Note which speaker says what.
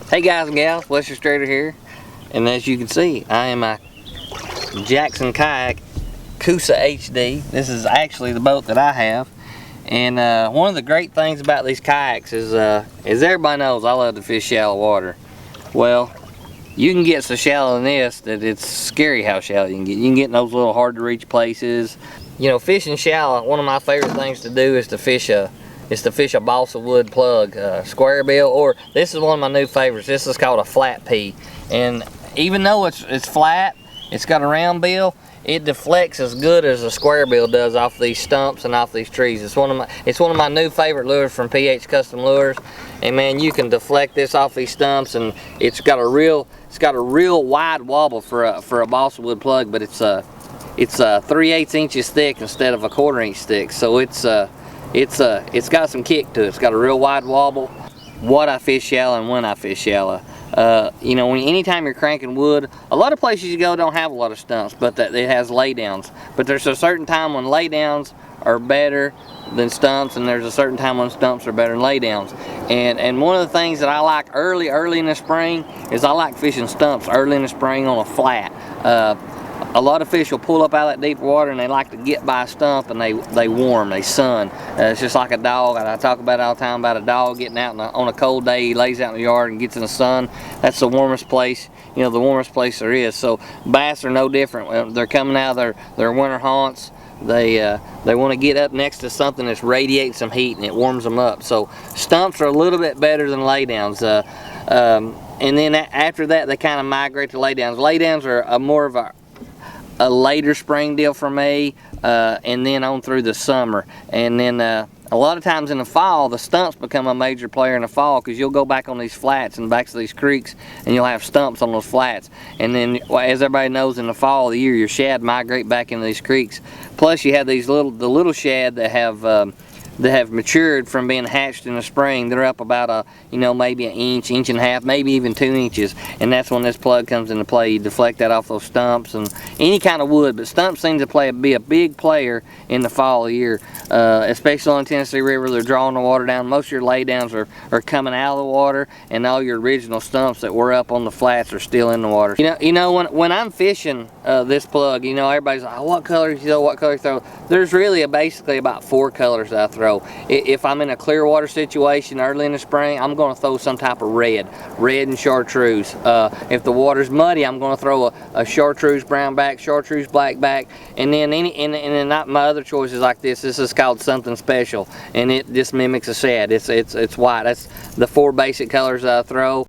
Speaker 1: Hey guys and gals, Wesley Strader here, and as you can see, I am a Jackson Kayak Coosa HD. This is actually the boat that I have, and one of the great things about these kayaks is everybody knows I love to fish shallow water. Well, you can get so shallow in this that it's scary how shallow you can get. You can get in those little hard to reach places. You know, fishing shallow, one of my favorite things to do is to fish a balsa wood plug, square bill, or this is one of my new favorites. This is called a flat P, and even though it's flat, it's got a round bill, it deflects as good as a square bill does off these stumps and off these trees. It's one of my new favorite lures from PH Custom Lures, and man, you can deflect this off these stumps, and it's got a real wide wobble for a balsa wood plug, but it's 3/8 inches thick instead of a 1/4 inch thick, so it's got some kick to it. It's got a real wide wobble. What I fish shallow and when I fish shallow. You know, anytime you're cranking wood, a lot of places you go don't have a lot of stumps, but it has laydowns. But there's a certain time when laydowns are better than stumps, and there's a certain time when stumps are better than laydowns. And one of the things that I like early in the spring is I like fishing stumps early in the spring on a flat. A lot of fish will pull up out of that deep water and they like to get by a stump, and they warm, they sun. It's just like a dog. I talk about it all the time about a dog getting out on a cold day. He lays out in the yard and gets in the sun. That's the warmest place, you know, the warmest place there is. So bass are no different. When they're coming out of their winter haunts, they want to get up next to something that's radiating some heat, and it warms them up. So stumps are a little bit better than laydowns. And then after that, they kind of migrate to laydowns. Laydowns are more of a later spring deal for me, and then on through the summer. And then a lot of times in the fall, the stumps become a major player in the fall, because you'll go back on these flats and back to these creeks, and you'll have stumps on those flats. And then, as everybody knows, in the fall of the year, your shad migrate back into these creeks. Plus, you have the little shad that have matured from being hatched in the spring. They're up about maybe an inch and a half, maybe even 2 inches, and that's when this plug comes into play. You deflect that off those stumps and any kind of wood, but stumps seem to be a big player in the fall of the year, especially on the Tennessee River. They're drawing the water down. Most of your laydowns are coming out of the water, and all your original stumps that were up on the flats are still in the water. You know when I'm fishing this plug, you know, everybody's like, oh, what color you throw, what color you throw. There's really basically about 4 colors that I throw. If I'm in a clear water situation early in the spring, I'm going to throw some type of red and chartreuse. If the water's muddy, I'm going to throw a chartreuse brown back, chartreuse black back, and then not my other choices like this. This is called something special, and it just mimics a shad. It's white. That's the 4 basic colors that I throw.